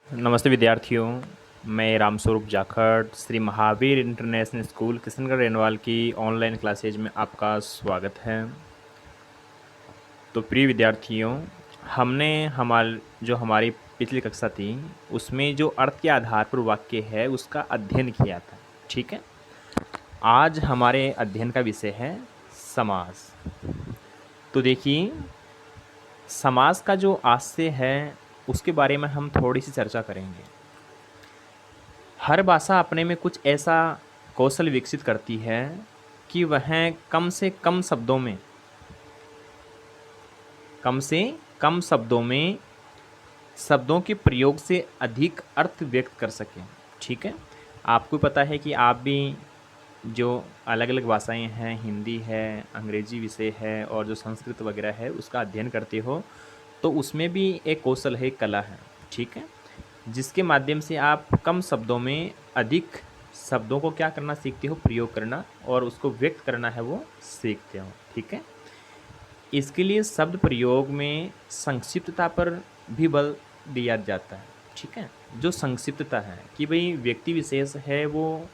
नमस्ते विद्यार्थियों। मैं Ramswaroop Jakhar Shri Mahavir international school Kishangarh renewal की ऑनलाइन क्लासेज में आपका स्वागत है। तो प्रिय विद्यार्थियों, हमने हमारी पिछली कक्षा थी उसमें जो अर्थ के आधार पर वाक्य है उसका अध्ययन किया था। ठीक है, आज हमारे अध्ययन का विषय है समास। तो देखिए, समास का जो आशय है उसके बारे में हम थोड़ी सी चर्चा करेंगे। हर भाषा अपने में कुछ ऐसा कौशल विकसित करती है कि वह कम से कम शब्दों में शब्दों के प्रयोग से अधिक अर्थ व्यक्त कर सकें। ठीक है, आपको पता है कि आप भी जो अलग अलग भाषाएं हैं, हिंदी है, अंग्रेजी विषय है और जो संस्कृत वगैरह है उसका अध्ययन करते हो, तो उसमें भी एक कौशल है, एक कला है। ठीक है, जिसके माध्यम से आप कम शब्दों में अधिक शब्दों को क्या करना सीखते हो, प्रयोग करना, और उसको व्यक्त करना है वो सीखते हो। ठीक है, इसके लिए शब्द प्रयोग में संक्षिप्तता पर भी बल दिया जाता है। ठीक है, जो संक्षिप्तता है कि भाई व्यक्ति विशेष है वो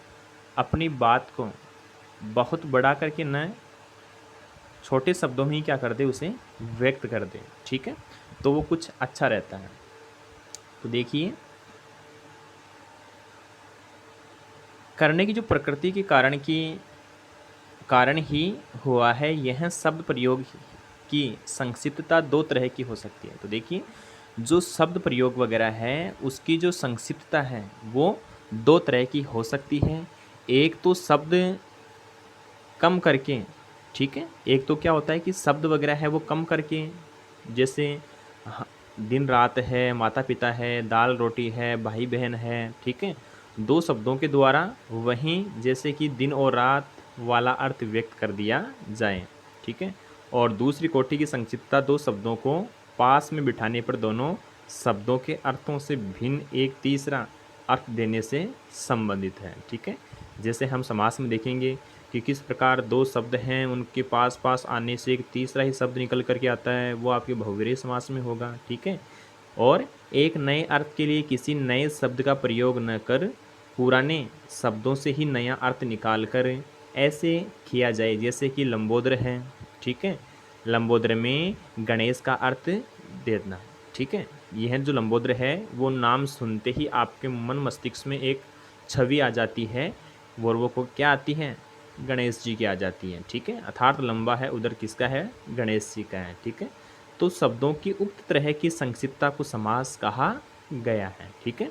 अपनी बात को बहुत बड़ा करके न छोटे शब्दों में ही क्या कर दे, उसे व्यक्त कर दे। ठीक है, तो वो कुछ अच्छा रहता है। तो देखिए, करने की जो प्रकृति के कारण ही हुआ है, यह शब्द प्रयोग की संक्षिप्तता दो तरह की हो सकती है। तो देखिए, जो शब्द प्रयोग वगैरह है उसकी जो संक्षिप्तता है वो दो तरह की हो सकती है। एक तो शब्द कम करके, ठीक है, एक तो क्या होता है कि शब्द वगैरह है वो कम करके, जैसे दिन रात है, माता पिता है, दाल रोटी है, भाई बहन है। ठीक है, दो शब्दों के द्वारा वहीं जैसे कि दिन और रात वाला अर्थ व्यक्त कर दिया जाए। ठीक है, और दूसरी कोटि की संक्षिप्तता दो शब्दों को पास में बिठाने पर दोनों शब्दों के अर्थों से भिन्न एक तीसरा अर्थ देने से संबंधित है। ठीक है, जैसे हम समास में देखेंगे कि किस प्रकार दो शब्द हैं, उनके पास पास आने से एक तीसरा ही शब्द निकल करके आता है, वो आपके बहुव्रीहि समास में होगा। ठीक है, और एक नए अर्थ के लिए किसी नए शब्द का प्रयोग न कर पुराने शब्दों से ही नया अर्थ निकाल कर ऐसे किया जाए, जैसे कि लंबोदर है। ठीक है, लंबोदर में गणेश का अर्थ देना। ठीक है, यह जो लंबोदर है वो नाम सुनते ही आपके मन मस्तिष्क में एक छवि आ जाती है, वो को क्या आती है, गणेश जी की आ जाती है। ठीक है, अर्थात लंबा है उधर किसका है, गणेश जी का है। ठीक है, तो शब्दों की उक्त तरह की संक्षिप्तता को समास कहा गया है। ठीक है,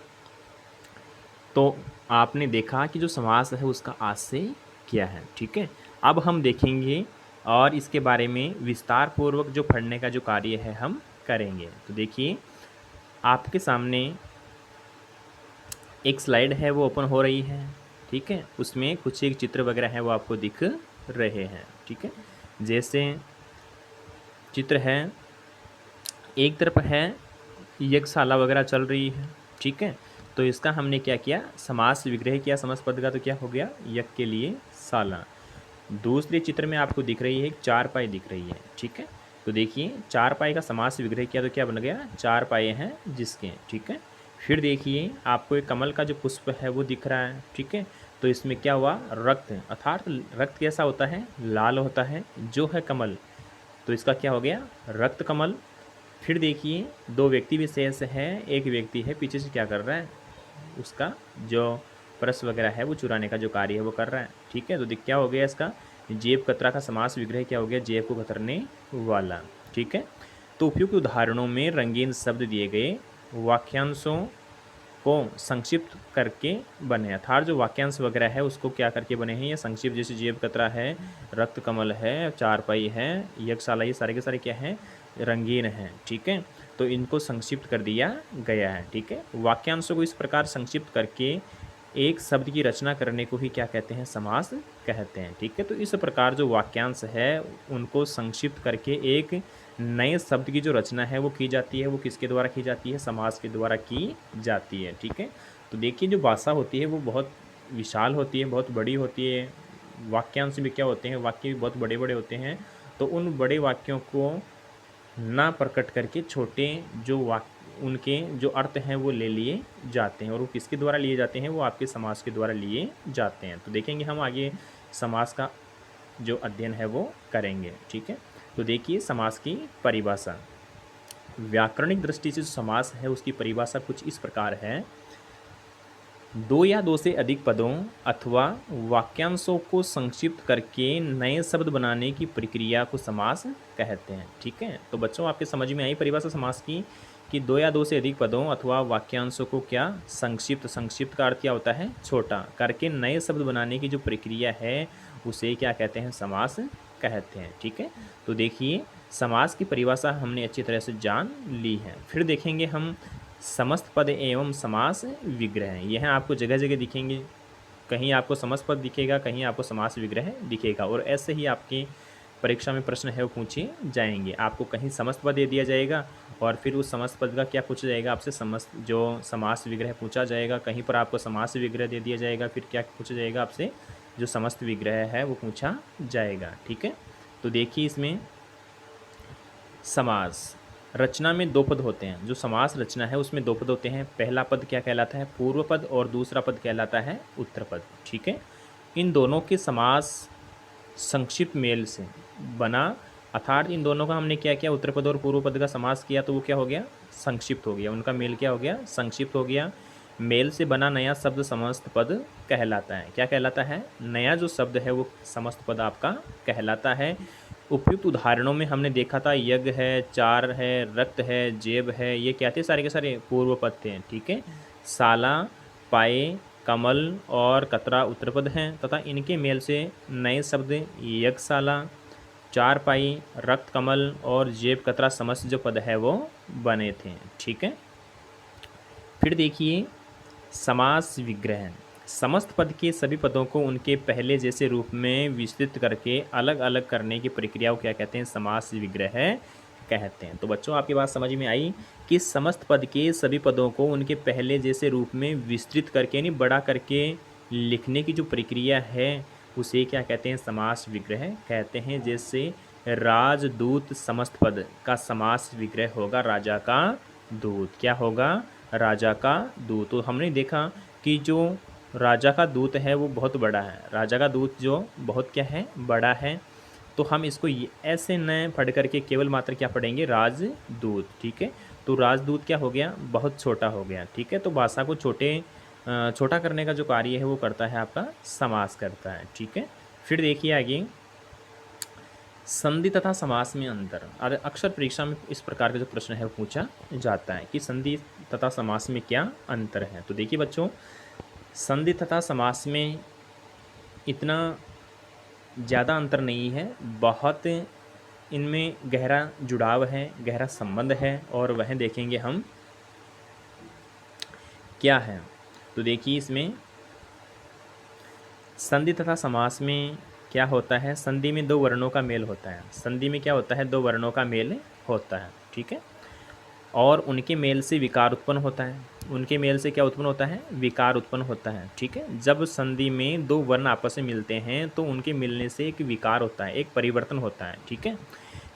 तो आपने देखा कि जो समास है उसका आशय क्या है। ठीक है, अब हम देखेंगे और इसके बारे में विस्तार पूर्वक जो पढ़ने का जो कार्य है हम करेंगे। तो देखिए, आपके सामने एक स्लाइड है वो ओपन हो रही है। ठीक है, उसमें कुछ एक चित्र वगैरह है वो आपको दिख रहे हैं। ठीक है, जैसे चित्र है, एक तरफ है यज्ञशाला वगैरह चल रही है। ठीक है, तो इसका हमने क्या किया, समास विग्रह किया। समास पद का तो क्या हो गया, यज्ञ के लिए शाला। दूसरे चित्र में आपको दिख रही है चारपाई दिख रही है। ठीक है, तो देखिए चारपाई का समास विग्रह किया तो क्या बन गया, चार पाए हैं जिसके। ठीक है, फिर देखिए आपको एक कमल का जो पुष्प है वो दिख रहा है। ठीक है, तो इसमें क्या हुआ, रक्त, अर्थात रक्त कैसा होता है, लाल होता है, जो है कमल, तो इसका क्या हो गया, रक्त कमल। फिर देखिए दो व्यक्ति विशेष है, एक व्यक्ति है पीछे से क्या कर रहा है, उसका जो परस वगैरह है वो चुराने का जो कार्य है वो कर रहा है। ठीक है, तो देख क्या हो गया इसका, जेब कतरा का समास विग्रह क्या हो गया, जेब को कतरने वाला। ठीक है, तो उपयुक्त उदाहरणों में रंगीन शब्द दिए गए वाक्यांशों को संक्षिप्त करके बने, अर्थात जो वाक्यांश वगैरह है उसको क्या करके बने हैं ये संक्षिप्त, जैसे जेब कतरा है, रक्त कमल है, चारपाई है, यज्ञशाला, ये सारे के सारे क्या हैं, रंगीन हैं। ठीक है, तो इनको संक्षिप्त कर दिया गया है। ठीक है, वाक्यांशों को इस प्रकार संक्षिप्त करके एक शब्द की रचना करने को ही क्या कहते हैं, समास कहते हैं। ठीक है, तो इस प्रकार जो वाक्यांश है उनको संक्षिप्त करके एक नए शब्द की जो रचना है वो की जाती है, वो किसके द्वारा की जाती है, समास के द्वारा की जाती है। ठीक है, तो देखिए जो भाषा होती है वो बहुत विशाल होती है, बहुत बड़ी होती है। वाक्यांश भी क्या होते हैं, वाक्य भी बहुत बड़े बड़े होते हैं। तो उन बड़े वाक्यों को ना प्रकट करके छोटे जो उनके जो अर्थ हैं वो ले लिए जाते हैं, और वो किसके द्वारा लिए जाते हैं, वो आपके समास के द्वारा लिए जाते हैं। तो देखेंगे हम आगे समास का जो अध्ययन है वो करेंगे। ठीक है, तो देखिए समास की परिभाषा। व्याकरणिक दृष्टि से जो समास है उसकी परिभाषा कुछ इस प्रकार है। दो या दो से अधिक पदों अथवा वाक्यांशों को संक्षिप्त करके नए शब्द बनाने की प्रक्रिया को समास कहते हैं। ठीक है, तो बच्चों आपके समझ में आई परिभाषा समास की कि दो या दो से अधिक पदों अथवा वाक्यांशों को क्या संक्षिप्त, संक्षिप्त का अर्थ क्या होता है, छोटा करके नए शब्द बनाने की जो प्रक्रिया है उसे क्या कहते हैं, समास कहते हैं। ठीक है, तो देखिए समास की परिभाषा हमने अच्छी तरह से जान ली है। फिर देखेंगे हम समस्त पद एवं समास विग्रह। यह आपको जगह जगह दिखेंगे, कहीं आपको समस्त पद दिखेगा, कहीं आपको समास विग्रह दिखेगा, और ऐसे ही आपकी परीक्षा में प्रश्न है वो पूछे जाएंगे। आपको कहीं समस्त पद दे दिया जाएगा और फिर उस समस्त पद का क्या पूछा जाएगा आपसे, समस्त जो समास विग्रह पूछा जाएगा। कहीं पर आपको समास विग्रह दे दिया जाएगा, फिर क्या पूछा जाएगा आपसे, जो समस्त विग्रह है वो पूछा जाएगा। ठीक है, तो देखिए इसमें समास रचना में दो पद होते हैं। जो समास रचना है उसमें दो पद होते हैं। पहला पद क्या कहलाता है, पूर्व पद, और दूसरा पद कहलाता है उत्तर पद। ठीक है, इन दोनों के समास संक्षिप्त मेल से बना, अर्थात इन दोनों का हमने क्या किया, उत्तर पद और पूर्व पद का समास किया तो वो क्या हो गया, संक्षिप्त हो गया। उनका मेल क्या हो गया, संक्षिप्त हो गया। मेल से बना नया शब्द समस्त पद कहलाता है। क्या कहलाता है, नया जो शब्द है वो समस्त पद आपका कहलाता है। उपयुक्त उदाहरणों में हमने देखा था यज्ञ है, चार है, रक्त है, जेब है, ये क्या थे, सारे के सारे पूर्व पद थे। ठीक है, साला, पाए, कमल और कतरा उत्तर पद हैं, तथा इनके मेल से नए शब्द यज्ञशाला, चार पाई, रक्त कमल और जेब कतरा समस्त जो पद है वो बने थे। ठीक है, फिर देखिए समास विग्रह। समस्त पद के सभी पदों को उनके पहले जैसे रूप में विस्तृत करके अलग अलग करने की प्रक्रिया को क्या कहते हैं, समास विग्रह कहते हैं। तो बच्चों आपकी बात समझ में आई कि समस्त पद के सभी पदों को उनके पहले जैसे रूप में विस्तृत करके यानी बड़ा करके लिखने की जो प्रक्रिया है उसे क्या कहते हैं, समास विग्रह कहते हैं। जैसे राजदूत समस्त पद का समास विग्रह होगा राजा का दूत। क्या होगा, राजा का दूत। तो हमने देखा कि जो राजा का दूत है वो बहुत बड़ा है, राजा का दूत जो बहुत क्या है, बड़ा है। तो हम इसको ऐसे न पढ़ करके केवल मात्र क्या पढ़ेंगे, राजदूत। ठीक है, तो राजदूत क्या हो गया, बहुत छोटा हो गया। ठीक है, तो भाषा को छोटा करने का जो कार्य है वो करता है आपका समास करता है। ठीक है, फिर देखिए आगे संधि तथा समास में अंतर। और अक्सर परीक्षा में इस प्रकार का जो प्रश्न है वो पूछा जाता है कि संधि तथा समास में क्या अंतर है। तो देखिए बच्चों, संधि तथा समास में इतना ज़्यादा अंतर नहीं है, बहुत इनमें गहरा जुड़ाव है, गहरा संबंध है, और वह देखेंगे हम क्या है। तो देखिए इसमें संधि तथा समास में क्या होता है, संधि में दो वर्णों का मेल होता है। संधि में क्या होता है, दो वर्णों का मेल होता है। ठीक है, और उनके मेल से विकार उत्पन्न होता है। उनके मेल से क्या उत्पन्न होता है, विकार उत्पन्न होता है। ठीक है, जब संधि में दो वर्ण आपस में मिलते हैं तो उनके मिलने से एक विकार होता है, एक परिवर्तन होता है। ठीक है,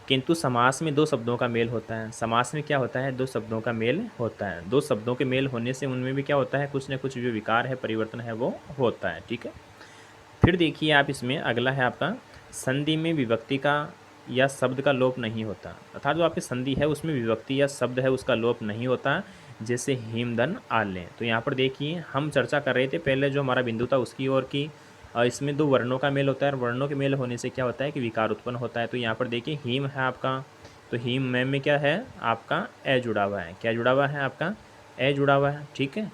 किंतु समास में दो शब्दों का मेल होता है। समास में क्या होता है, दो शब्दों का मेल होता है। दो शब्दों के मेल होने से उनमें भी क्या होता है, कुछ न कुछ जो विकार है, परिवर्तन है वो होता है। ठीक है, फिर देखिए आप इसमें अगला है आपका संधि में विभक्ति का या शब्द का लोप नहीं होता। अर्थात जो आपकी संधि है उसमें विभक्ति या शब्द है उसका लोप नहीं होता। जैसे हिमधन आले, तो यहाँ पर देखिए हम चर्चा कर रहे थे पहले जो हमारा बिंदु था उसकी ओर की, इसमें दो वर्णों का मेल होता है और वर्णों के मेल होने से क्या होता है कि विकार उत्पन्न होता है। तो यहाँ पर देखिए हिम है आपका, तो हिम में क्या है आपका ए जुड़ा हुआ है। क्या जुड़ा हुआ है आपका, ए जुड़ा हुआ है। ठीक है,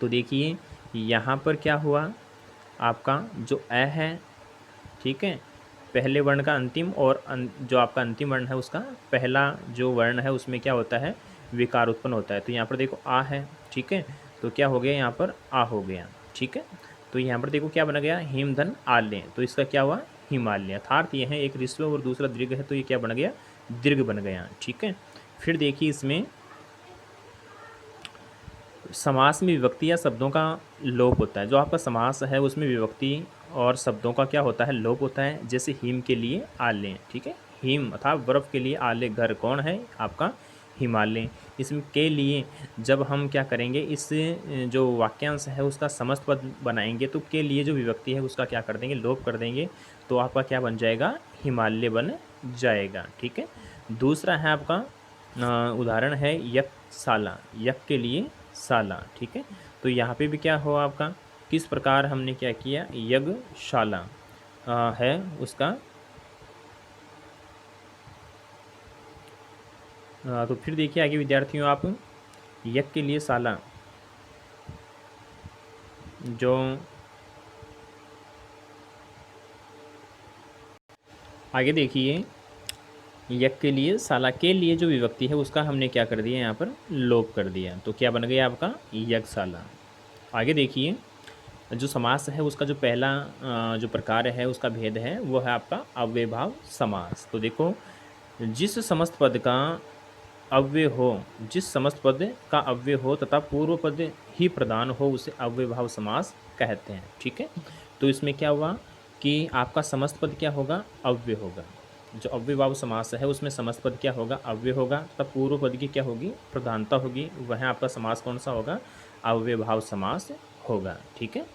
तो देखिए यहाँ पर क्या हुआ आपका जो ए है, ठीक है, पहले वर्ण का अंतिम और जो आपका अंतिम वर्ण है उसका पहला जो वर्ण है उसमें क्या होता है, विकार उत्पन्न होता है। तो यहाँ पर देखो आ है। ठीक है, तो क्या हो गया यहाँ पर आ हो गया। ठीक है, तो यहाँ पर देखो क्या बना गया, हिमधन आल्य, तो इसका क्या हुआ, हिमालय। अर्थात यह है एक ऋस्व और दूसरा दीर्घ है तो ये क्या बन गया, दीर्घ बन गया। ठीक है, फिर देखिए इसमें समास में विभक्ति या शब्दों का लोप होता है। जो आपका समास है उसमें विभक्ति और शब्दों का क्या होता है, लोप होता है। जैसे हिम के लिए आले, ठीक है, हिम अर्थात बर्फ के लिए आले घर कौन है आपका, हिमालय। इसमें के लिए जब हम क्या करेंगे, इस जो वाक्यांश है उसका समस्त पद बनाएंगे तो के लिए जो विभक्ति है उसका क्या कर देंगे, लोप कर देंगे। तो आपका क्या बन जाएगा, हिमालय बन जाएगा। ठीक है। दूसरा है आपका उदाहरण है यज्ञशाला, यज्ञ के लिए शाला। ठीक है। तो यहाँ पे भी क्या हो आपका, किस प्रकार हमने क्या किया, यज्ञशाला है उसका। तो फिर देखिए आगे विद्यार्थियों, आप यज्ञ के लिए शाला जो आगे देखिए, यज्ञ के लिए शाला के लिए जो विभक्ति है उसका हमने क्या कर दिया, यहाँ पर लोप कर दिया। तो क्या बन गया आपका, यज्ञशाला। आगे देखिए, जो समास है उसका जो पहला जो प्रकार है उसका भेद है वो है आपका अव्ययभाव समास। तो देखो, जिस समस्त पद का अव्यय हो, जिस समस्त पद का अव्यय हो तथा पूर्व पद ही प्रधान हो उसे अव्ययभाव समास कहते हैं। ठीक है। तो इसमें क्या हुआ कि आपका समस्त पद क्या होगा, अव्यय होगा। जो अव्ययभाव समास है उसमें समस्त पद क्या होगा, अव्यय होगा तथा पूर्व पद की क्या होगी, प्रधानता होगी। वह आपका समास कौन सा होगा, अव्ययभाव समास होगा। ठीक है।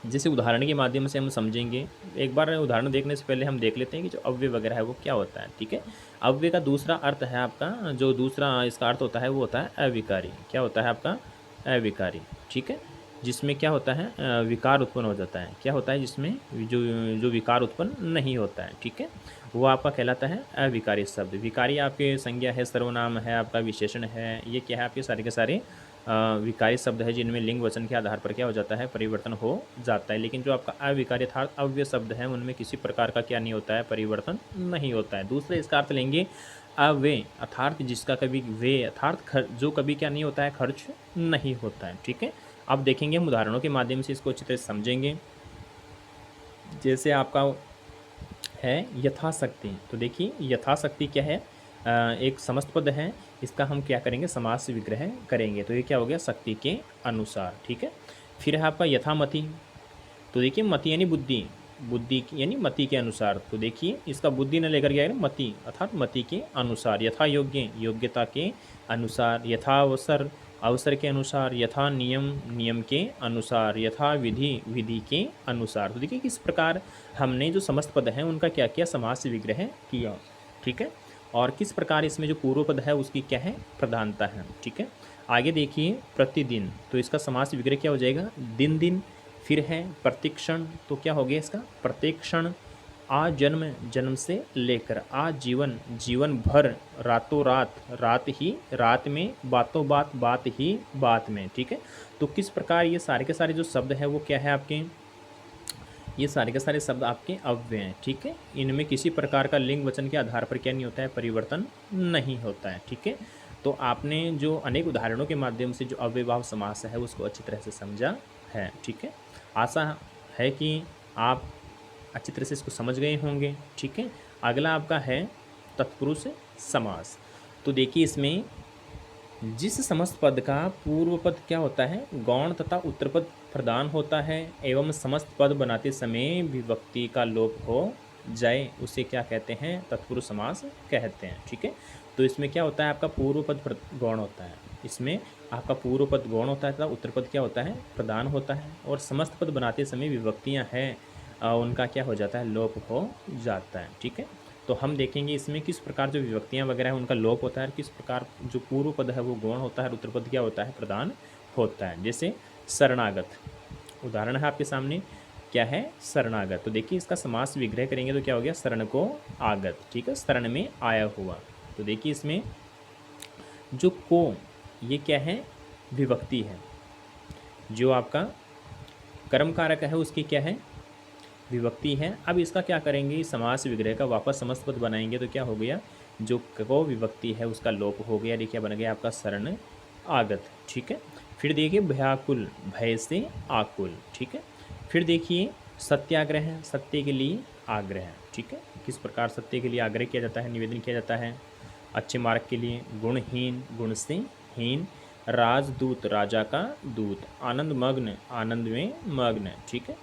जैसे उदाहरण के माध्यम से हम समझेंगे। एक बार उदाहरण देखने से पहले हम देख लेते हैं कि जो अव्यय वगैरह है वो क्या होता है। ठीक है। अव्यय का दूसरा अर्थ है आपका, जो दूसरा इसका अर्थ होता है वो होता है अविकारी। क्या होता है आपका, अविकारी। ठीक है। जिसमें क्या होता है, विकार उत्पन्न हो जाता है। क्या होता है, जिसमें जो जो विकार उत्पन्न नहीं होता है। ठीक है। वो आपका कहलाता है अविकारी शब्द। विकारी आपके संज्ञा है, सर्वनाम है, आपका विशेषण है। ये क्या है, आपके सारे के सारे विकारी शब्द है जिनमें लिंग वचन के आधार पर क्या हो जाता है, परिवर्तन हो जाता है। लेकिन जो आपका अविकारी अर्थात अव्यय शब्द है उनमें किसी प्रकार का क्या नहीं होता है, परिवर्तन नहीं होता है। दूसरे इसका अर्थ लेंगे अव्यय अर्थात जिसका कभी वे अर्थात जो कभी क्या नहीं होता है, खर्च नहीं होता है। ठीक है। अब देखेंगे हम उदाहरणों के माध्यम से इसको अच्छी तरह समझेंगे। जैसे आपका है यथाशक्ति। तो देखिए यथाशक्ति क्या है, एक समस्त पद है, इसका हम क्या करेंगे, समास विग्रह करेंगे। तो ये क्या हो गया, शक्ति के अनुसार। ठीक है। फिर है आपका यथामति। तो देखिए मति यानी बुद्धि, बुद्धि यानी मति के अनुसार। तो देखिए इसका बुद्धि न लेकर क्या है, मति अर्थात मति के अनुसार। यथा योग्य, योग्यता के अनुसार। यथा अवसर, अवसर के अनुसार। यथा नियम, नियम के अनुसार। यथा विधि, विधि के अनुसार। तो देखिए किस प्रकार हमने जो समस्त पद हैं उनका क्या किया, समास विग्रह किया। ठीक है। और किस प्रकार इसमें जो पूर्व पद है उसकी क्या है, प्रधानता है। ठीक है। आगे देखिए प्रतिदिन। तो इसका समास विग्रह क्या हो जाएगा, दिन दिन। फिर है प्रतिक्षण। तो क्या हो गया इसका, प्रतिक्षण। आजन्म, जन्म से लेकर। आजीवन, जीवन भर। रातों रात, रात ही रात में। बातों बात, बात ही बात में। ठीक है। तो किस प्रकार ये सारे के सारे जो शब्द हैं वो क्या है आपके, ये सारे के सारे शब्द आपके अव्यय हैं। ठीक है। इनमें किसी प्रकार का लिंग वचन के आधार पर क्या नहीं होता है, परिवर्तन नहीं होता है। ठीक है। तो आपने जो अनेक उदाहरणों के माध्यम से जो अव्ययभाव समास है उसको अच्छी तरह से समझा है। ठीक है। आशा है कि आप अच्छी तरह से इसको समझ गए होंगे। ठीक है। अगला आपका है तत्पुरुष समास। तो देखिए इसमें जिस समस्त पद का पूर्व पद क्या होता है, गौण तथा उत्तर पद प्रदान होता है एवं समस्त पद बनाते समय विभक्ति का लोप हो जाए उसे क्या कहते हैं, तत्पुरुष समास कहते हैं। ठीक है। तो इसमें क्या होता है, आपका पूर्व पद गौण होता है। इसमें आपका पूर्व पद गौण होता है तथा उत्तर पद क्या होता है, प्रदान होता है। और समस्त पद बनाते समय विभक्तियाँ हैं उनका क्या हो जाता है, लोप हो जाता है। ठीक है। तो हम देखेंगे इसमें किस प्रकार जो विभक्तियाँ वगैरह हैं उनका लोप होता है, किस प्रकार जो पूर्व पद है वो गौण होता है और उत्तर पद क्या होता है, प्रदान होता है। जैसे शरणागत, उदाहरण है आपके सामने, क्या है, शरणागत। तो देखिए इसका समास विग्रह करेंगे तो क्या हो गया, शरण को आगत। ठीक है। शरण में आया हुआ। तो देखिए इसमें जो को, ये क्या है, विभक्ति है। जो आपका कर्म कारक है उसकी क्या है, विभक्ति है। अब इसका क्या करेंगे, समास विग्रह का वापस समस्त पद बनाएंगे तो क्या हो गया, जो को विभक्ति है उसका लोप हो गया। देखिए बन गया आपका शरण आगत। ठीक है। फिर देखिए भयाकुल, भय से आकुल। ठीक है। फिर देखिए सत्याग्रह, सत्य के लिए आग्रह। ठीक है। किस प्रकार सत्य के लिए आग्रह किया जाता है, निवेदन किया जाता है। अच्छे मार्ग के लिए गुणहीन, गुण से हीन। राजदूत, राजा का दूत। आनंद मग्न, आनंद में मग्न। ठीक है।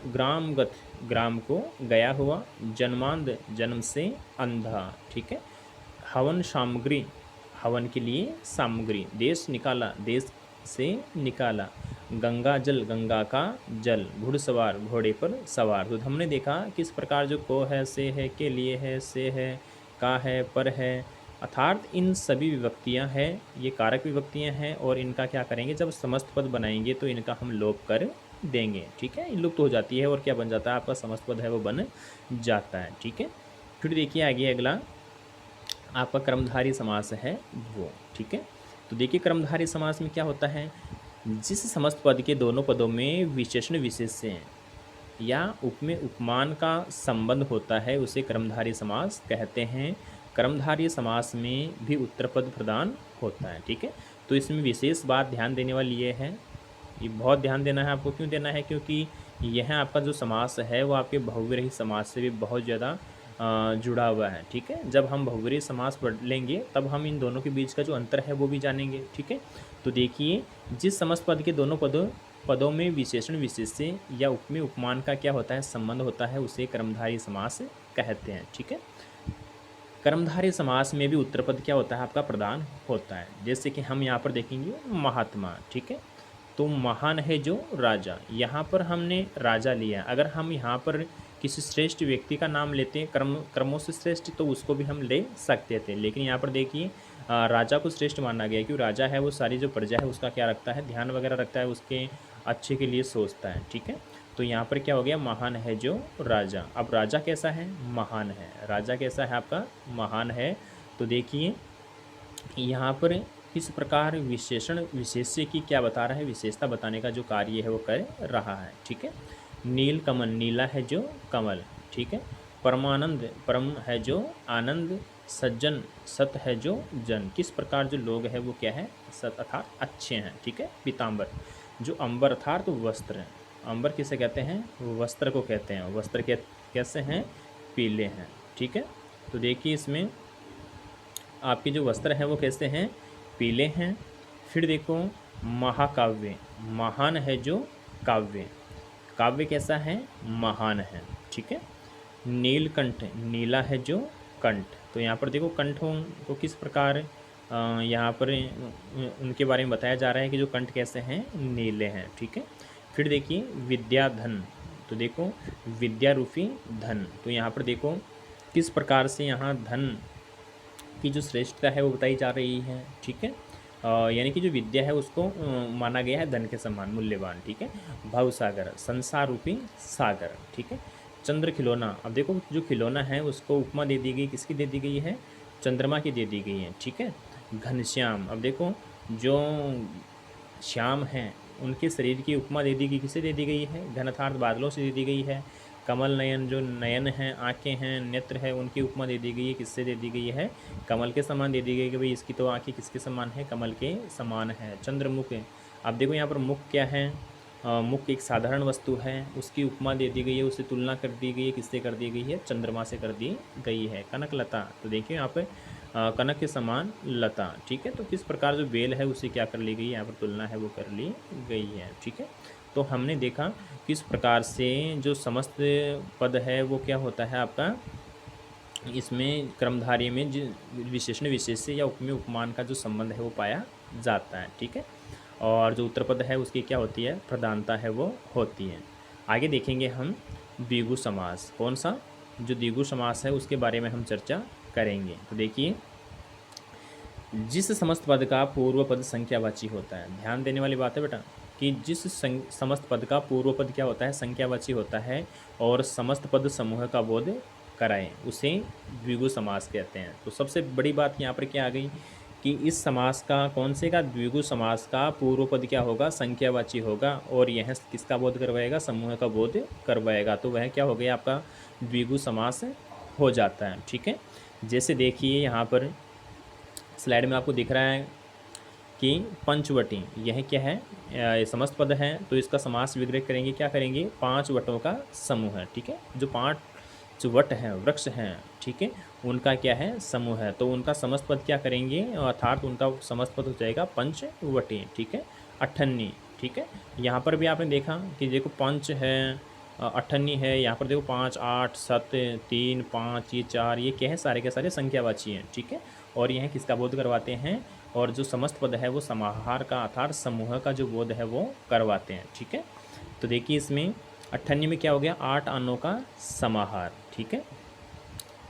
ग्रामगत, ग्राम को गया हुआ। जन्मांध, जन्म से अंधा। ठीक है। हवन सामग्री, हवन के लिए सामग्री, देश निकाला, देश से निकाला, गंगा जल, गंगा का जल, घुड़सवार, घोड़े पर सवार। तो हमने देखा किस प्रकार जो को है, से है, के लिए है, से है, का है, पर है, अर्थात इन सभी विभक्तियां हैं, ये कारक विभक्तियां हैं और इनका क्या करेंगे, जब समस्त पद बनाएंगे तो इनका हम लोप कर देंगे। ठीक है, लुप्त हो जाती है और क्या बन जाता है, आपका समस्त पद है वो बन जाता है। ठीक है, फिर देखिए आगे अगला आपका कर्मधारय समास है वो। ठीक है, तो देखिए कर्मधारय समास में क्या होता है, जिस समस्त पद के दोनों पदों में विशेषण विशेष्य या उपमेय उपमान का संबंध होता है उसे कर्मधारय समास कहते हैं। कर्मधारय समास में भी उत्तरपद प्रदान होता है। ठीक है, तो इसमें विशेष बात ध्यान देने वाली ये है, ये बहुत ध्यान देना है आपको। क्यों देना है, क्योंकि यह आपका जो समास है वो आपके बहुव्रीहि समास से भी बहुत ज़्यादा जुड़ा हुआ है। ठीक है, जब हम बहुव्रीहि समास पढ़ लेंगे तब हम इन दोनों के बीच का जो अंतर है वो भी जानेंगे। ठीक है, तो देखिए जिस समस्त पद के दोनों पदों में विशेषण विशेष्य या उपमेय उपमान का क्या होता है, संबंध होता है, उसे कर्मधारय समास कहते हैं। ठीक है, कर्मधारय समास में भी उत्तरपद क्या होता है, आपका प्रदान होता है। जैसे कि हम यहाँ पर देखेंगे महात्मा। ठीक है, तो महान है जो राजा, यहाँ पर हमने राजा लिया। अगर हम यहाँ पर किसी श्रेष्ठ व्यक्ति का नाम लेते हैं कर्मों से श्रेष्ठ, तो उसको भी हम ले सकते थे, लेकिन यहाँ पर देखिए राजा को श्रेष्ठ माना गया, क्योंकि राजा है वो सारी जो प्रजा है उसका क्या रखता है, ध्यान वगैरह रखता है, उसके अच्छे के लिए सोचता है। ठीक है, तो यहाँ पर क्या हो गया, महान है जो राजा। अब राजा कैसा है, महान है। राजा कैसा है आपका, महान है। तो देखिए यहाँ पर किस प्रकार विशेषण विशेष्य की क्या बता रहा है, विशेषता बताने का जो कार्य है वो कर रहा है। ठीक है, नील कमल, नीला है जो कमल। ठीक है, परमानंद, परम है जो आनंद। सज्जन, सत है जो जन। किस प्रकार जो लोग हैं वो क्या है, सत अर्थात अच्छे हैं। ठीक है, पीताम्बर, जो अंबर अर्थात तो वस्त्र। अंबर किसे कहते हैं, वस्त्र को कहते हैं। वस्त्र के कैसे हैं, पीले हैं। ठीक है, तो देखिए इसमें आपके जो वस्त्र हैं वो कैसे हैं, पीले हैं। फिर देखो महाकाव्य, महान है जो काव्य। काव्य कैसा है, महान है। ठीक है, नीलकंठ, नीला है जो कंठ। तो यहाँ पर देखो कंठों को किस प्रकार यहाँ पर उनके बारे में बताया जा रहा है कि जो कंठ कैसे हैं, नीले हैं। ठीक है, फिर देखिए विद्याधन, तो देखो विद्या रूपी धन। तो यहाँ पर देखो किस प्रकार से यहाँ धन की जो श्रेष्ठता है वो बताई जा रही है। ठीक है, यानी कि जो विद्या है उसको माना गया है धन के समान मूल्यवान। ठीक है, भवसागर, संसार रूपी सागर। ठीक है, चंद्र खिलौना, अब देखो जो खिलौना है उसको उपमा दे दी गई, किसकी दे दी गई है, चंद्रमा की दे दी गई है। ठीक है, घनश्याम, अब देखो जो श्याम हैं उनके शरीर की उपमा दे दी गई, किसे दे दी गई है, घन अर्थात बादलों से दे दी गई है। कमल नयन, जो नयन हैं, आँखें हैं, नेत्र है, उनकी उपमा दे दी गई है, किससे दे दी गई है, कमल के समान दे दी गई कि भाई इसकी तो आँखें किसके समान है, कमल के समान है। चंद्रमुख, अब देखो यहाँ पर मुख क्या है, मुख एक साधारण वस्तु है, उसकी उपमा दे दी गई है, उससे तुलना कर दी गई है, किससे कर दी गई है, चंद्रमा से कर दी गई है। कनक लता, तो देखिए यहाँ पर कनक के समान लता। ठीक है, तो किस प्रकार जो बेल है उससे क्या कर ली गई है, यहाँ पर तुलना है वो कर ली गई है। ठीक है, तो हमने देखा किस प्रकार से जो समस्त पद है वो क्या होता है आपका, इसमें कर्मधारय में जो विशेषण विशेष्य या उपमेय उपमान का जो संबंध है वो पाया जाता है। ठीक है, और जो उत्तरपद है उसकी क्या होती है, प्रधानता है वो होती है। आगे देखेंगे हम द्विगु समास, कौन सा, जो द्विगु समास है उसके बारे में हम चर्चा करेंगे। तो देखिए जिस समस्त पद का पूर्व पद संख्यावाची होता है, ध्यान देने वाली बात है बेटा कि जिस समस्त पद का पूर्व पद क्या होता है, संख्यावाची होता है और समस्त पद समूह का बोध कराए उसे द्विगु समास कहते हैं। तो सबसे बड़ी बात यहाँ पर क्या आ गई कि इस समास का, कौन से का, द्विगु समास का पूर्व पद क्या होगा, संख्यावाची होगा और यह किसका बोध करवाएगा, समूह का बोध करवाएगा। तो वह क्या हो गया आपका द्विगु समास हो जाता है। ठीक है, जैसे देखिए यहाँ पर स्लाइड में आपको दिख रहा है कि पंचवटी, यह क्या है, समस्त पद है, तो इसका समास विग्रह करेंगे, क्या करेंगे, 5 वटों का समूह है। ठीक है, जो 5 वट हैं, वृक्ष हैं, ठीक है, उनका क्या है, समूह है, तो उनका समस्त पद क्या करेंगे, अर्थात उनका समस्त पद हो जाएगा पंचवटी। ठीक है, अठन्नी। ठीक है, यहाँ पर भी आपने देखा कि देखो पंच है, अठन्नी है, यहाँ पर देखो 5, 8, 7, 3, 5, ये 4, ये क्या है, सारे के सारे संख्यावाची हैं। ठीक है, और यह किसका बोध करवाते हैं, और जो समस्त पद है वो समाहार का अर्थात समूह का जो बोध है वो करवाते हैं। ठीक है, तो देखिए इसमें 98 में क्या हो गया, 8 आनों का समाहार। ठीक है,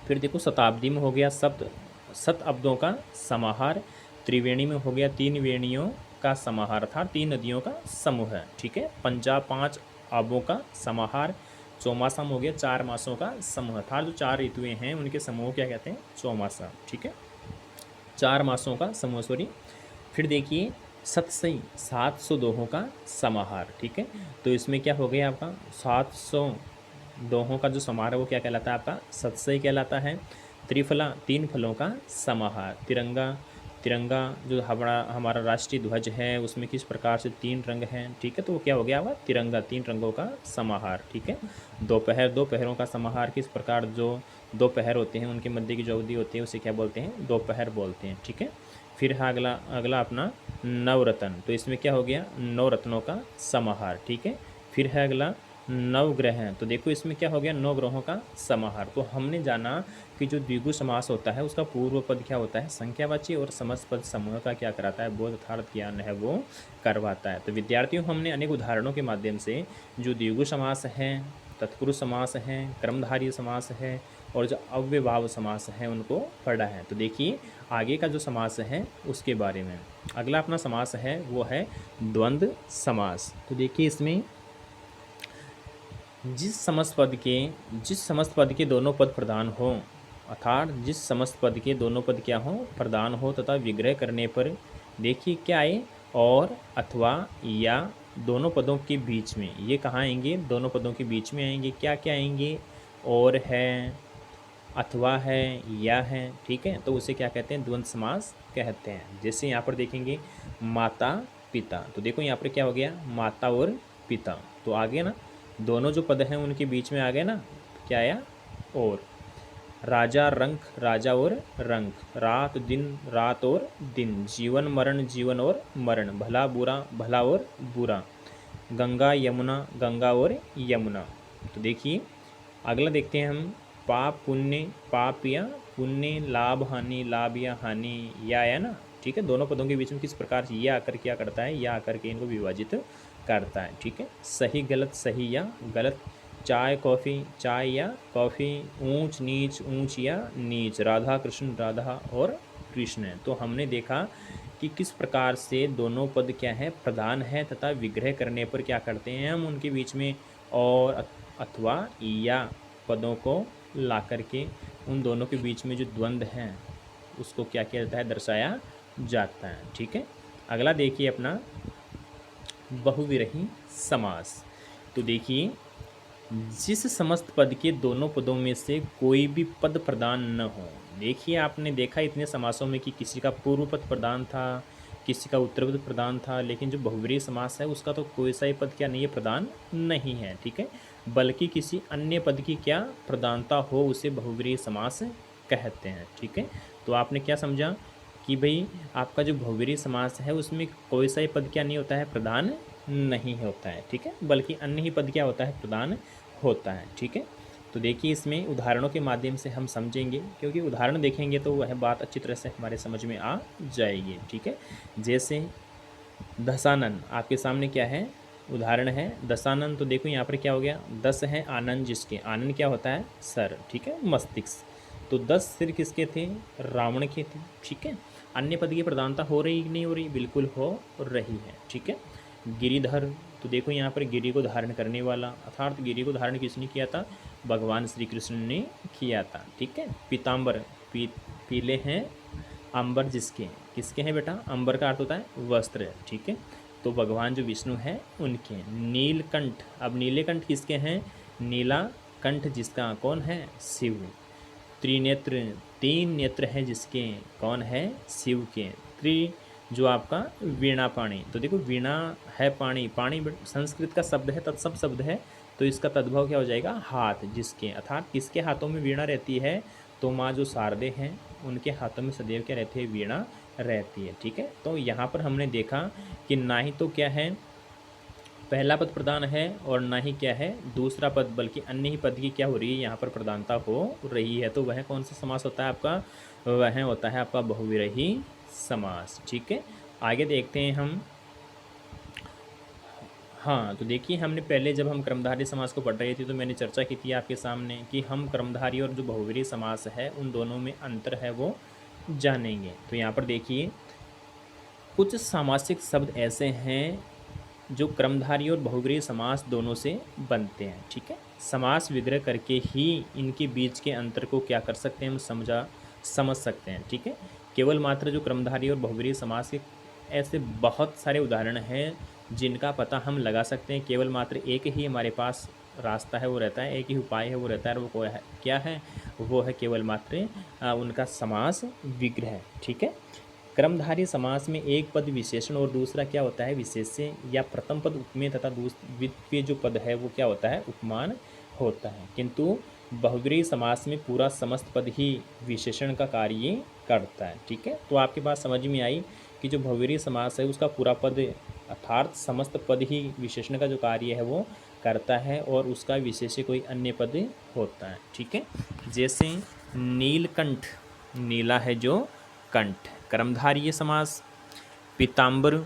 फिर देखो शताब्दी में हो गया सत अब्दों का समाहार। त्रिवेणी में हो गया 3 वेणियों का समाहार अर्थात 3 नदियों का समूह है। ठीक है, पंजाब 5 आबों का समाहार। चौमासा में हो गया 4 मासों का समूह अर्थात जो 4 ऋतुएं हैं उनके समूह क्या कहते हैं, चौमासा। ठीक है, 4 मासों का समूह, सॉरी। फिर देखिए सतसई 700 दोहों का समाहार। ठीक है, तो इसमें क्या हो गया आपका 700 दोहों का जो समाहार है वो क्या कहलाता है, आपका सतसई कहलाता है। त्रिफला 3 फलों का समाहार। तिरंगा, तिरंगा जो हमारा हमारा राष्ट्रीय ध्वज है उसमें किस प्रकार से 3 रंग हैं। ठीक है, तो वो क्या हो गया आपका तिरंगा, 3 रंगों का समाहार। ठीक है, दोपहर, 2 पहरों का समाहार। किस प्रकार जो 2 पहर होते हैं उनके मध्य की जो अवधि होती है उसे क्या बोलते हैं, दोपहर बोलते हैं। ठीक है, फिर है अगला अगला अपना नवरत्न, तो इसमें क्या हो गया, 9 रत्नों का समाहार। ठीक है, फिर है अगला नवग्रह, तो देखो इसमें क्या हो गया, 9 ग्रहों का समाहार। तो हमने जाना कि जो द्विगु समास होता है उसका पूर्व पद क्या होता है, संख्यावाची, और समस्त पद समूह का क्या कराता है, बोध अर्थात ज्ञान है वो करवाता है। तो विद्यार्थियों हमने अनेक उदाहरणों के माध्यम से जो द्विगु समास है, तत्पुरुष समास है, क्रमधारी समास है और जो अव्ययभाव समास है उनको पढ़ा है। तो देखिए आगे का जो समास है उसके बारे में। अगला अपना समास है वो है द्वंद्व समास। तो देखिए इसमें जिस समस्त पद के दोनों पद प्रधान हो, अर्थात जिस समस्त पद के दोनों पद क्या हो, प्रधान हो, तथा विग्रह करने पर देखिए क्या आए, और अथवा या दोनों पदों के बीच में, ये कहाँ आएंगे, दोनों पदों के बीच में आएंगे। क्या क्या आएंगे, और है, अथवा है, या है। ठीक है, तो उसे क्या कहते हैं, द्वंद्व समास कहते हैं। जैसे यहाँ पर देखेंगे माता पिता, तो देखो यहाँ पर क्या हो गया, माता और पिता, तो आगे ना दोनों जो पद हैं उनके बीच में आ गए ना, क्या आया, और। राजा रंक, राजा और रंक। रात दिन, रात और दिन। जीवन मरण, जीवन और मरण। भला बुरा, भला और बुरा। गंगा यमुना, गंगा और यमुना। तो देखिए अगला देखते हैं हम, पाप पुण्य, पाप या पुण्य, लाभ हानि, लाभ या हानि, या ना। ठीक है, दोनों पदों के बीच में किस प्रकार से यह आकर क्या करता है, यह आकर के इनको विभाजित करता है। ठीक है, सही गलत, सही या गलत। चाय कॉफ़ी, चाय या कॉफ़ी। ऊंच नीच, ऊंच या नीच। राधा कृष्ण, राधा और कृष्ण। तो हमने देखा कि किस प्रकार से दोनों पद क्या है, प्रधान है, तथा विग्रह करने पर क्या करते हैं हम उनके बीच में और अथवा या पदों को ला करके उन दोनों के बीच में जो द्वंद्व हैं उसको क्या किया जाता है, दर्शाया जाता है। ठीक है, अगला देखिए अपना बहुविरही समास। तो देखिए जिस समस्त पद के दोनों पदों में से कोई भी पद प्रदान न हो। देखिए आपने देखा इतने समासों में कि किसी का पूर्व पद प्रदान था, किसी का उत्तर पद प्रदान था, लेकिन जो बहुव्रीहि समास है उसका तो कोई सा ही पद क्या नहीं है, प्रदान नहीं है। ठीक है, बल्कि किसी अन्य पद की क्या प्रधानता हो उसे बहुव्रीहि समास कहते हैं। ठीक है, तो आपने क्या समझा कि भाई आपका जो बहुव्रीहि समास है उसमें कोई सा ही पद क्या नहीं होता है, प्रधान नहीं होता है। ठीक है, बल्कि अन्य ही पद क्या होता है, प्रदान होता है। ठीक है, तो देखिए इसमें उदाहरणों के माध्यम से हम समझेंगे, क्योंकि उदाहरण देखेंगे तो वह बात अच्छी तरह से हमारे समझ में आ जाएगी। ठीक है, जैसे दशानन, आपके सामने क्या है, उदाहरण है दशानन। तो देखो यहाँ पर क्या हो गया, 10 है आनंद जिसके, आनंद क्या होता है, सर। ठीक है, मस्तिष्क। तो 10 सिर किसके थे, रावण के थे। ठीक है, अन्य पद की प्रधानता हो रही कि नहीं हो रही, बिल्कुल हो रही है। ठीक है, गिरिधर, तो देखो यहाँ पर गिरि को धारण करने वाला, अर्थात गिरि को धारण किसने किया था, भगवान श्री कृष्ण ने किया था। ठीक है, पीताम्बर, पीले हैं अंबर जिसके, किसके हैं बेटा, अंबर का अर्थ होता है वस्त्र। ठीक है, तो भगवान जो विष्णु हैं उनके। नीलकंठ, अब नीलकंठ किसके हैं, नीला कंठ जिसका कौन है, शिव। त्रिनेत्र, 3 नेत्र हैं जिसके, कौन है, शिव के। त्रि जो आपका वीणा पाणी, तो देखो वीणा है पाणी, पाणी संस्कृत का शब्द है, तत्सम शब्द है, तो इसका तद्भव क्या हो जाएगा, हाथ जिसके, अर्थात किसके हाथों में वीणा रहती है, तो माँ जो शारदे हैं उनके हाथों में सदैव क्या रहती है, वीणा रहती है। ठीक है, तो यहाँ पर हमने देखा कि ना ही तो क्या है, पहला पद प्रधान है और ना ही क्या है दूसरा पद, बल्कि अन्य ही पद की क्या हो रही है यहाँ पर प्रधानता हो रही है। तो वह कौन सा समास होता है आपका? वह होता है आपका बहुव्रीहि समास। ठीक है, आगे देखते हैं हम। हाँ, तो देखिए हमने पहले जब हम कर्मधारय समास को पढ़ रहे थे तो मैंने चर्चा की थी आपके सामने कि हम कर्मधारय और जो बहुव्रीहि समास है उन दोनों में अंतर है वो जानेंगे। तो यहाँ पर देखिए कुछ सामासिक शब्द ऐसे हैं जो कर्मधारय और बहुव्रीहि समास दोनों से बनते हैं। ठीक है, समास विग्रह करके ही इनके बीच के अंतर को क्या कर सकते हैं, हम समझ सकते हैं। ठीक है, केवल मात्र जो कर्मधारय और बहुव्रीहि समास के ऐसे बहुत सारे उदाहरण हैं जिनका पता हम लगा सकते हैं। केवल मात्र एक ही हमारे पास रास्ता है वो रहता है, एक ही उपाय है वो रहता है, और वो क्या है? वो है केवल मात्र उनका समास विग्रह। ठीक है, कर्मधारय समास में एक पद विशेषण और दूसरा क्या होता है? विशेष्य, या प्रथम पद उपमेय तथा द्वितीय जो पद है वो क्या होता है? उपमान होता है। किंतु बहुव्रीहि समास में पूरा समस्त पद ही विशेषण का कार्य करता है। ठीक है, तो आपके पास समझ में आई कि जो बहुव्रीहि समास है उसका पूरा पद अर्थात समस्त पद ही विशेषण का जो कार्य है वो करता है और उसका विशेष्य कोई अन्य पद होता है। ठीक है, जैसे नीलकंठ, नीला है जो कंठ, कर्मधारय समास। पीताम्बर,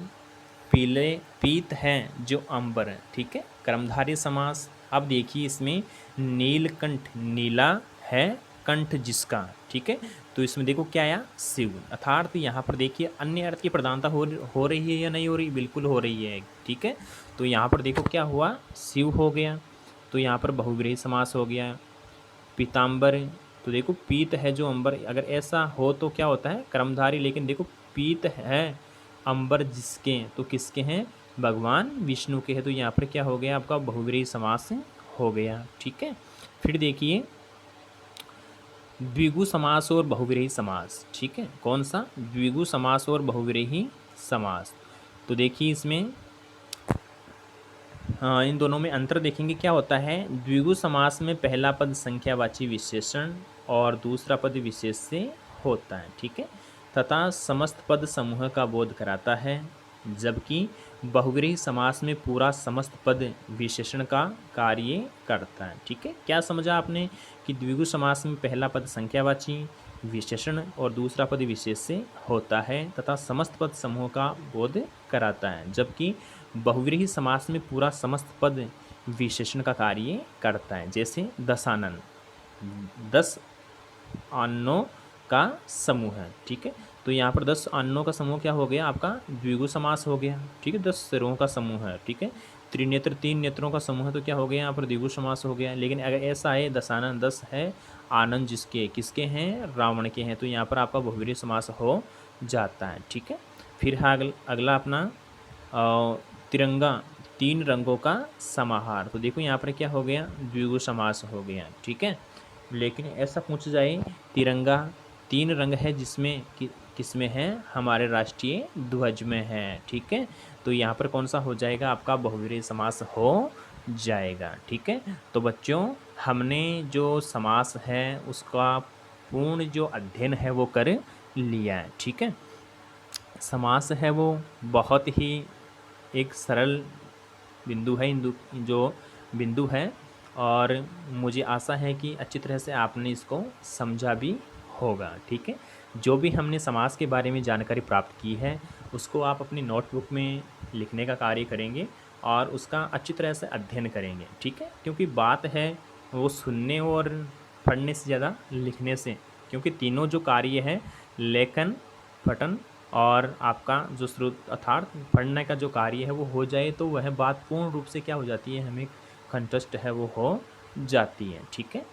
पीले, पीत है जो अंबर है। ठीक है, कर्मधारय समास। अब देखिए इसमें नीलकंठ, नीला है कंठ जिसका। ठीक है, तो इसमें देखो क्या आया? शिव। अर्थात यहाँ पर देखिए अन्य अर्थ की प्रधानता हो रही है या नहीं हो रही? बिल्कुल हो रही है। ठीक है, तो यहाँ पर देखो क्या हुआ? शिव हो गया, तो यहाँ पर बहुव्रीहि समास हो गया। पीताम्बर, तो देखो पीत है जो अंबर, अगर ऐसा हो तो क्या होता है? कर्मधारय। लेकिन देखो पीत है अंबर जिसके, तो किसके हैं? भगवान विष्णु के हैं, तो यहाँ पर क्या हो गया आपका? बहुव्रीहि समास हो गया। ठीक है, फिर देखिए द्विगु समास और बहुव्रीहि समास। ठीक है, कौन सा? द्विगु समास और बहुव्रीहि समास। तो देखिए इसमें इन दोनों में अंतर देखेंगे क्या होता है। द्विगु समास में पहला पद संख्यावाची विशेषण और दूसरा पद विशेष्य होता है। ठीक है, तथा समस्त पद समूह का बोध कराता है, जबकि बहुव्रीहि समास में पूरा समस्त पद विशेषण का कार्य करता है। ठीक है, क्या समझा आपने कि द्विगु समास में पहला पद संख्यावाची विशेषण और दूसरा पद विशेष्य होता है तथा समस्त पद समूह का बोध कराता है, जबकि बहुव्रीहि समास में पूरा समस्त पद विशेषण का कार्य करता है। जैसे दशानन, 10 अन्नों का समूह है। ठीक है, तो यहाँ पर 10 अन्नों का समूह क्या हो गया आपका? द्विगु समास हो गया। ठीक है, 10 सिरों का समूह है। ठीक है, त्रिनेत्र, 3 नेत्रों का समूह है, तो क्या हो गया यहाँ पर? द्विगु समास हो गया। लेकिन अगर ऐसा है दशानन 10 है, आनंद जिसके किसके हैं? रावण के हैं, तो यहाँ पर आपका बहुव्रीहि समास हो जाता है। ठीक है, फिर है अगला अपना तिरंगा, 3 रंगों का समाहार। तो देखो यहाँ पर क्या हो गया? द्विगु समास हो गया। ठीक है, लेकिन ऐसा पूछ जाए तिरंगा 3 रंग है जिसमें किसमें है? हमारे राष्ट्रीय ध्वज में है। ठीक है, तो यहाँ पर कौन सा हो जाएगा आपका? बहुव्रीहि समास हो जाएगा। ठीक है, तो बच्चों हमने जो समास है उसका पूर्ण जो अध्ययन है वो कर लिया है। ठीक है, समास है वो बहुत ही एक सरल बिंदु है, जो बिंदु है, और मुझे आशा है कि अच्छी तरह से आपने इसको समझा भी होगा। ठीक है, जो भी हमने समास के बारे में जानकारी प्राप्त की है उसको आप अपनी नोटबुक में लिखने का कार्य करेंगे और उसका अच्छी तरह से अध्ययन करेंगे। ठीक है, क्योंकि बात है वो सुनने और पढ़ने से ज़्यादा लिखने से, क्योंकि तीनों जो कार्य है लेखन, पठन और आपका जो श्रुत अर्थात पढ़ने का जो कार्य है वो हो जाए तो वह बात पूर्ण रूप से क्या हो जाती है? हमें कंठस्थ है वो हो जाती है। ठीक है,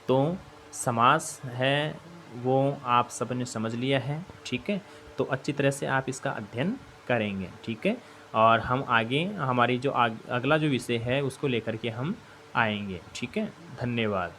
तो समास है वो आप सबने समझ लिया है। ठीक है, तो अच्छी तरह से आप इसका अध्ययन करेंगे। ठीक है, और हम आगे हमारी जो अगला जो विषय है उसको लेकर के हम आएंगे। ठीक है, धन्यवाद।